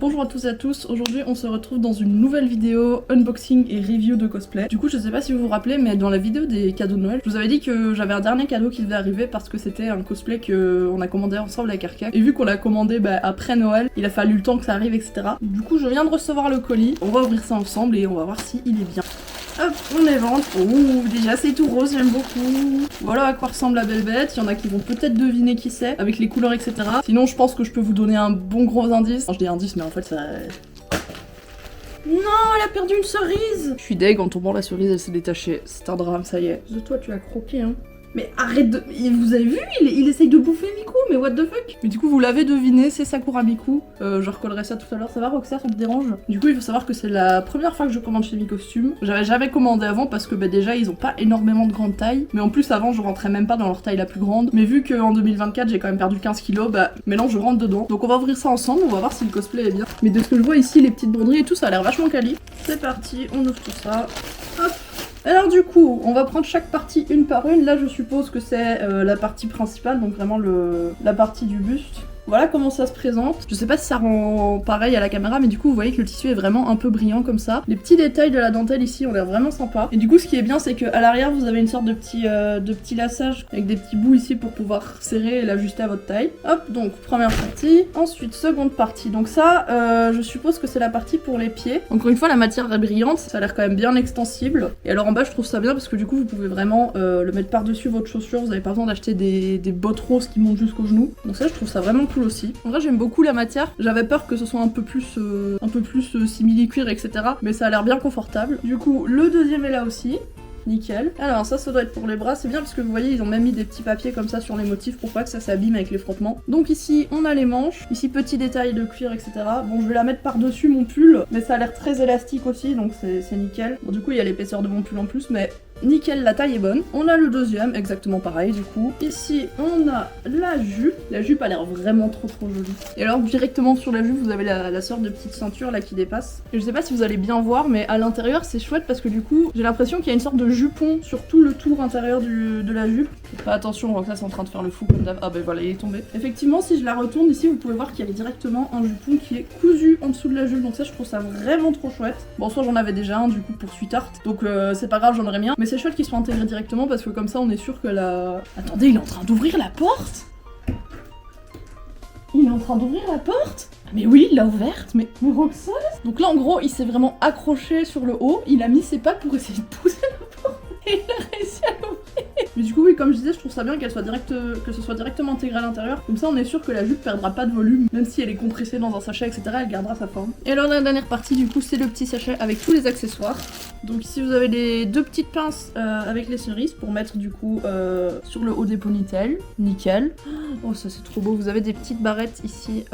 Bonjour à tous et à tous, aujourd'hui on se retrouve dans une nouvelle vidéo unboxing et review de cosplay. Du coup je sais pas si vous vous rappelez mais dans la vidéo des cadeaux de Noël, je vous avais dit que j'avais un dernier cadeau qui devait arriver parce que c'était un cosplay qu'on a commandé ensemble avec Arca. Et vu qu'on l'a commandé après Noël, il a fallu le temps que ça arrive etc. Du coup je viens de recevoir le colis, on va ouvrir ça ensemble et on va voir si il est bien. Hop, on les vend. Oh, déjà c'est tout rose, j'aime beaucoup. Voilà à quoi ressemble la belle bête. Il y en a qui vont peut-être deviner qui c'est, avec les couleurs, etc. Sinon, je pense que je peux vous donner un bon gros indice. Enfin, je dis indice, mais en fait, ça... Non, elle a perdu une cerise. Je suis deg, en tombant, la cerise, elle s'est détachée. C'est un drame, ça y est. De toi, tu as croqué, hein. Mais arrête de... Vous avez vu, il essaye de bouffer Miku, mais what the fuck. Mais du coup, vous l'avez deviné, c'est Sakura Miku. Je recollerai ça tout à l'heure. Ça va, Roxas, ça te dérange? Du coup, il faut savoir que c'est la première fois que je commande chez Mi Costume. J'avais jamais commandé avant parce que déjà, ils ont pas énormément de grande taille. Mais en plus, avant, je rentrais même pas dans leur taille la plus grande. Mais vu qu'en 2024, j'ai quand même perdu 15 kilos, maintenant, je rentre dedans. Donc on va ouvrir ça ensemble, on va voir si le cosplay est bien. Mais de ce que je vois ici, les petites broderies et tout, ça a l'air vachement quali. C'est parti, on ouvre tout ça. Hop. Alors du coup, on va prendre chaque partie une par une. Là, je suppose que c'est la partie principale, donc vraiment la partie du buste. Voilà comment ça se présente. Je sais pas si ça rend pareil à la caméra, mais du coup, vous voyez que le tissu est vraiment un peu brillant comme ça. Les petits détails de la dentelle ici ont l'air vraiment sympa. Et du coup, ce qui est bien, c'est qu'à l'arrière, vous avez une sorte de petit lassage avec des petits bouts ici pour pouvoir serrer et l'ajuster à votre taille. Hop, donc première partie. Ensuite, seconde partie. Donc ça, je suppose que c'est la partie pour les pieds. Encore une fois, la matière est brillante. Ça a l'air quand même bien extensible. Et alors en bas, je trouve ça bien parce que du coup, vous pouvez vraiment le mettre par-dessus votre chaussure. Vous n'avez pas besoin d'acheter des bottes roses qui montent jusqu'aux genoux. Donc ça, je trouve ça vraiment cool aussi. En vrai, j'aime beaucoup la matière. J'avais peur que ce soit un peu plus simili-cuir, etc. Mais ça a l'air bien confortable. Du coup, le deuxième est là aussi. Nickel. Alors ça doit être pour les bras, c'est bien parce que vous voyez ils ont même mis des petits papiers comme ça sur les motifs pour pas que ça s'abîme avec les frottements. Donc ici on a les manches, ici petit détail de cuir etc. Bon je vais la mettre par dessus mon pull mais ça a l'air très élastique aussi donc c'est nickel. Bon du coup il y a l'épaisseur de mon pull en plus mais nickel, la taille est bonne. On a le deuxième, exactement pareil du coup. Ici on a la jupe. La jupe a l'air vraiment trop jolie. Et alors directement sur la jupe vous avez la sorte de petite ceinture là qui dépasse. Et je sais pas si vous allez bien voir mais à l'intérieur c'est chouette parce que du coup j'ai l'impression qu'il y a une sorte de jupon sur tout le tour intérieur de la jupe. Pas attention, Roxas c'est en train de faire le fou comme d'hab. Ah ben voilà il est tombé. Effectivement si je la retourne ici vous pouvez voir qu'il y a directement un jupon qui est cousu en dessous de la jupe donc ça je trouve ça vraiment trop chouette. Bon soit j'en avais déjà un du coup pour Sweetheart donc c'est pas grave j'en aurais mis un mais c'est chouette qu'ils soient intégrés directement parce que comme ça on est sûr que la... Attendez il est en train d'ouvrir la porte. Il est en train d'ouvrir la porte. Mais oui, il l'a ouverte, mais Roxas. Donc là, en gros, il s'est vraiment accroché sur le haut. Il a mis ses pattes pour essayer de pousser la porte. Et il a réussi à l'ouvrir. Mais du coup, oui, comme je disais, je trouve ça bien qu'elle soit que ce soit directement intégré à l'intérieur. Comme ça, on est sûr que la jupe perdra pas de volume. Même si elle est compressée dans un sachet, etc., elle gardera sa forme. Et alors, la dernière partie, du coup, c'est le petit sachet avec tous les accessoires. Donc ici, vous avez les deux petites pinces avec les cerises pour mettre, du coup, sur le haut des ponytails. Nickel. Oh, ça, c'est trop beau. Vous avez des petites barrettes ici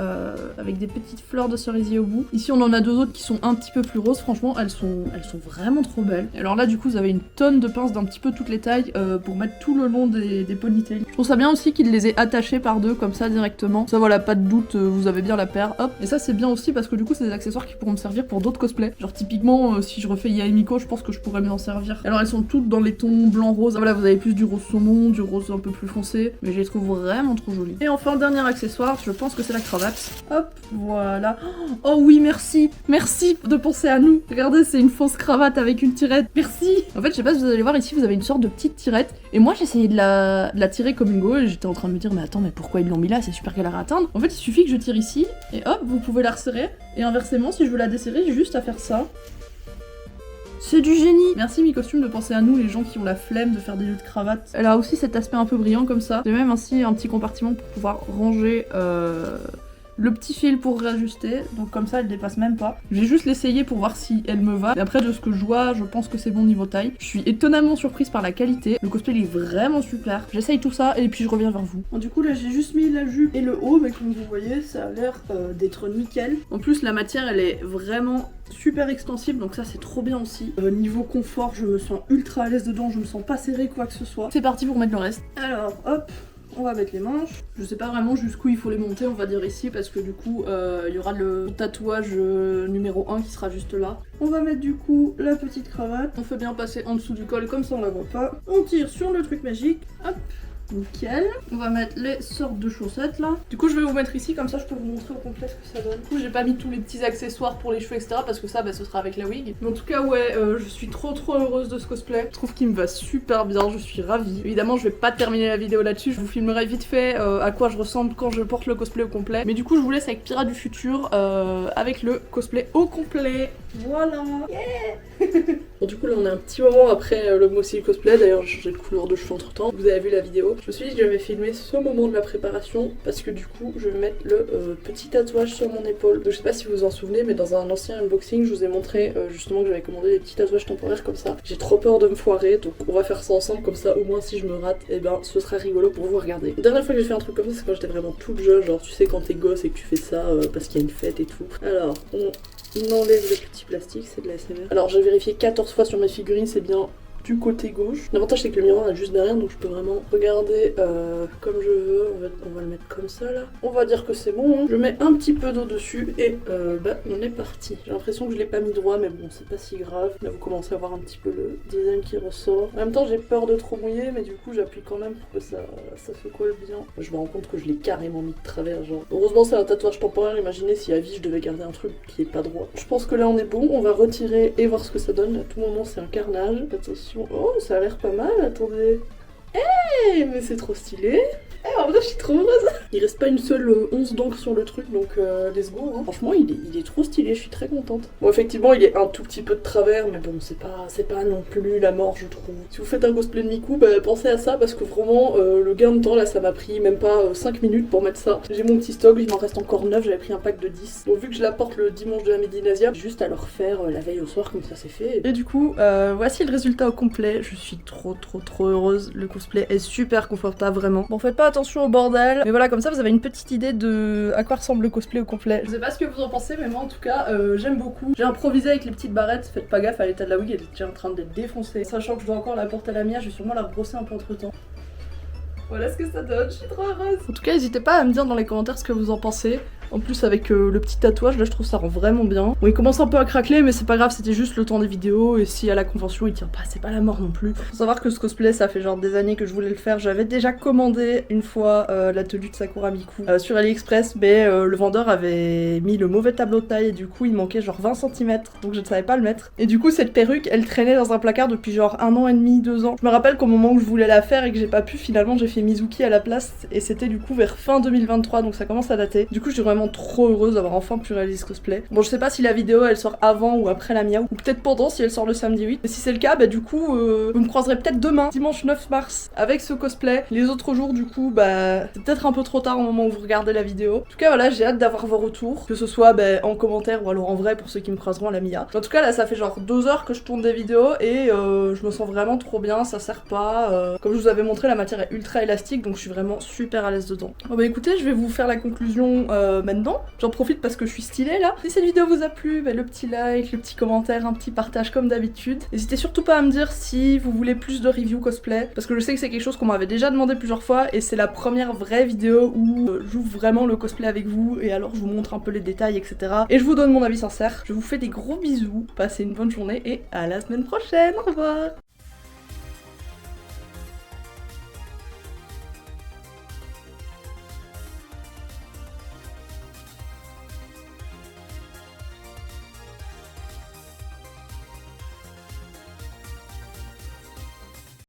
avec des petites fleurs de cerisier au bout. Ici, on en a deux autres qui sont un petit peu plus roses. Franchement, elles sont vraiment trop belles. Et alors là, du coup, vous avez une tonne de pinces d'un petit peu toutes les tailles pour mettre tout le long des ponytails. Je trouve ça bien aussi qu'ils les aient attachés par deux comme ça directement. Ça voilà, pas de doute, vous avez bien la paire. Hop. Et ça c'est bien aussi parce que du coup c'est des accessoires qui pourront me servir pour d'autres cosplays. Genre typiquement si je refais Yaemiko, je pense que je pourrais m'en servir. Alors elles sont toutes dans les tons blanc rose. Voilà, vous avez plus du rose saumon, du rose un peu plus foncé, mais je les trouve vraiment trop jolies. Et enfin dernier accessoire, je pense que c'est la cravate. Hop, voilà. Oh oui, merci. Merci de penser à nous. Regardez, c'est une fausse cravate avec une tirette. Merci. En fait, je sais pas si vous allez voir ici, vous avez une sorte de petite tirette. Et moi, j'essayais de la tirer comme une go et j'étais en train de me dire, mais attends, mais pourquoi ils l'ont mis là? C'est super galère à atteindre. En fait, il suffit que je tire ici et hop, vous pouvez la resserrer. Et inversement, si je veux la desserrer, j'ai juste à faire ça. C'est du génie! Merci Mi Costume de penser à nous, les gens qui ont la flemme de faire des nœuds de cravate. Elle a aussi cet aspect un peu brillant comme ça. J'ai même ainsi un petit compartiment pour pouvoir ranger le petit fil pour réajuster, donc comme ça elle dépasse même pas. Je vais juste l'essayer pour voir si elle me va. Et après de ce que je vois, je pense que c'est bon niveau taille. Je suis étonnamment surprise par la qualité. Le cosplay il est vraiment super. J'essaye tout ça et puis je reviens vers vous. Bon, du coup là j'ai juste mis la jupe et le haut, mais comme vous voyez ça a l'air d'être nickel. En plus la matière elle est vraiment super extensible donc ça c'est trop bien aussi. Niveau confort je me sens ultra à l'aise dedans, je me sens pas serrée quoi que ce soit. C'est parti pour mettre le reste. Alors hop. On va mettre les manches. Je sais pas vraiment jusqu'où il faut les monter, on va dire ici, parce que du coup, il y aura le tatouage numéro 1 qui sera juste là. On va mettre du coup la petite cravate. On fait bien passer en dessous du col, comme ça on la voit pas. On tire sur le truc magique. Hop. Nickel. On va mettre les sortes de chaussettes là. Du coup je vais vous mettre ici, comme ça je peux vous montrer au complet ce que ça donne. Du coup j'ai pas mis tous les petits accessoires pour les cheveux etc parce que ça ce sera avec la wig. Mais en tout cas ouais, je suis trop heureuse de ce cosplay. Je trouve qu'il me va super bien, je suis ravie. Évidemment je vais pas terminer la vidéo là-dessus, je vous filmerai vite fait à quoi je ressemble quand je porte le cosplay au complet. Mais du coup je vous laisse avec Pirates du futur avec le cosplay au complet. Voilà. Yeah. Bon du coup là on est un petit moment après le Mossy cosplay, d'ailleurs j'ai changé de couleur de cheveux entre temps. Vous avez vu la vidéo. Je me suis dit que je vais filmer ce moment de la préparation parce que du coup je vais mettre le petit tatouage sur mon épaule. Donc je sais pas si vous vous en souvenez mais dans un ancien unboxing je vous ai montré justement que j'avais commandé des petits tatouages temporaires comme ça. J'ai trop peur de me foirer donc on va faire ça ensemble comme ça au moins si je me rate et ben ce sera rigolo pour vous regarder. La dernière fois que j'ai fait un truc comme ça c'est quand j'étais vraiment toute jeune, genre tu sais quand t'es gosse et que tu fais ça parce qu'il y a une fête et tout. Alors on enlève le petit plastique, c'est de la SMR. Alors j'ai vérifié 14 fois sur mes figurines, c'est bien du côté gauche. L'avantage c'est que le miroir est juste derrière donc je peux vraiment regarder comme je veux. On va le mettre comme ça là. On va dire que c'est bon. Hein. Je mets un petit peu d'eau dessus et on est parti. J'ai l'impression que je l'ai pas mis droit mais bon c'est pas si grave. Là vous commencez à voir un petit peu le design qui ressort. En même temps j'ai peur de trop mouiller mais du coup j'appuie quand même pour que ça se colle bien. Je me rends compte que je l'ai carrément mis de travers genre. Heureusement c'est un tatouage temporaire, imaginez si à vie je devais garder un truc qui est pas droit. Je pense que là on est bon, on va retirer et voir ce que ça donne. À tout moment c'est un carnage. Attention. Oh, ça a l'air pas mal, attendez. Hey, mais c'est trop stylé. En vrai je suis trop heureuse. Il reste pas une seule once d'encre sur le truc donc let's go hein. Franchement il est trop stylé, je suis très contente. Bon effectivement il est un tout petit peu de travers mais bon c'est pas non plus la mort je trouve. Si vous faites un cosplay de Miku pensez à ça parce que vraiment le gain de temps là ça m'a pris même pas 5 minutes pour mettre ça. J'ai mon petit stock, il m'en reste encore 9, j'avais pris un pack de 10. Donc vu que je la porte le dimanche de la Médinasia, juste à le refaire la veille au soir comme ça c'est fait. Et du coup voici le résultat au complet, je suis trop heureuse, le cosplay est super confortable vraiment. Bon faites pas attention au bordel, mais voilà comme ça vous avez une petite idée de à quoi ressemble le cosplay au complet. Je sais pas ce que vous en pensez mais moi en tout cas j'aime beaucoup. J'ai improvisé avec les petites barrettes, faites pas gaffe à l'état de la wig, elle est déjà en train d'être défoncée. Sachant que je dois encore la porter à la mienne, je vais sûrement la rebrosser un peu entre temps. Voilà ce que ça donne, je suis trop heureuse. En tout cas n'hésitez pas à me dire dans les commentaires ce que vous en pensez. En plus avec le petit tatouage là je trouve ça rend vraiment bien. Bon il commence un peu à craqueler mais c'est pas grave, c'était juste le temps des vidéos et si à la convention il tient pas c'est pas la mort non plus. Faut savoir que ce cosplay ça fait genre des années que je voulais le faire. J'avais déjà commandé une fois la tenue de Sakura Miku sur AliExpress mais le vendeur avait mis le mauvais tableau de taille et du coup il manquait genre 20 cm donc je ne savais pas le mettre. Et du coup cette perruque elle traînait dans un placard depuis genre 1 an et demi, 2 ans. Je me rappelle qu'au moment où je voulais la faire et que j'ai pas pu finalement j'ai fait Mizuki à la place et c'était du coup vers fin 2023 donc ça commence à dater. Du coup je suis vraiment trop heureuse d'avoir enfin pu réaliser ce cosplay. Bon je sais pas si la vidéo elle sort avant ou après la miaou ou peut-être pendant si elle sort le samedi 8. Et si c'est le cas du coup vous me croiserez peut-être demain dimanche 9 mars avec ce cosplay. Les autres jours du coup c'est peut-être un peu trop tard au moment où vous regardez la vidéo. En tout cas voilà j'ai hâte d'avoir vos retours que ce soit en commentaire ou alors en vrai pour ceux qui me croiseront à la Mia. En tout cas là ça fait genre 2 heures que je tourne des vidéos et je me sens vraiment trop bien, ça sert pas. Comme je vous avais montré la matière est ultra élastique donc je suis vraiment super à l'aise dedans. Bon écoutez je vais vous faire la conclusion maintenant. J'en profite parce que je suis stylée là. Si cette vidéo vous a plu, le petit like, le petit commentaire, un petit partage comme d'habitude. N'hésitez surtout pas à me dire si vous voulez plus de review cosplay parce que je sais que c'est quelque chose qu'on m'avait déjà demandé plusieurs fois et c'est la première vraie vidéo où j'ouvre vraiment le cosplay avec vous et alors je vous montre un peu les détails etc. Et je vous donne mon avis sincère. Je vous fais des gros bisous, passez une bonne journée et à la semaine prochaine, au revoir.